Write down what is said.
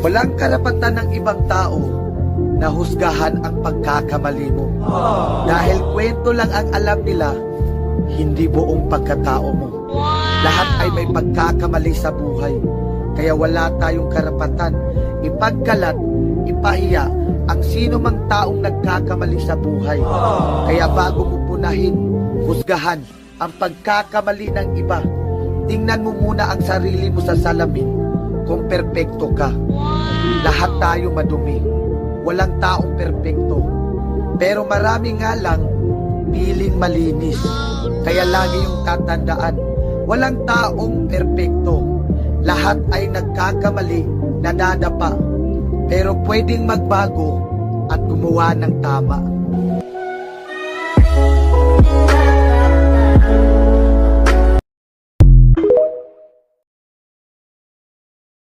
Walang karapatan ng ibang tao na husgahan ang pagkakamali mo. Dahil kwento lang ang alam nila, hindi buong pagkatao mo. Lahat ay may pagkakamali sa buhay. Kaya wala tayong karapatan ipagkalat, ipahiya ang sino mang taong nagkakamali sa buhay. Kaya bago mo punahin, husgahan ang pagkakamali ng iba, tingnan mo muna ang sarili mo sa salamin kung perpekto ka. Lahat tayo madumi. Walang taong perpekto. Pero marami nga lang piling malinis. Kaya lagi yung tatandaan, walang taong perpekto. Lahat ay nagkakamali, nadadapa. Pero pwedeng magbago at gumawa ng tama.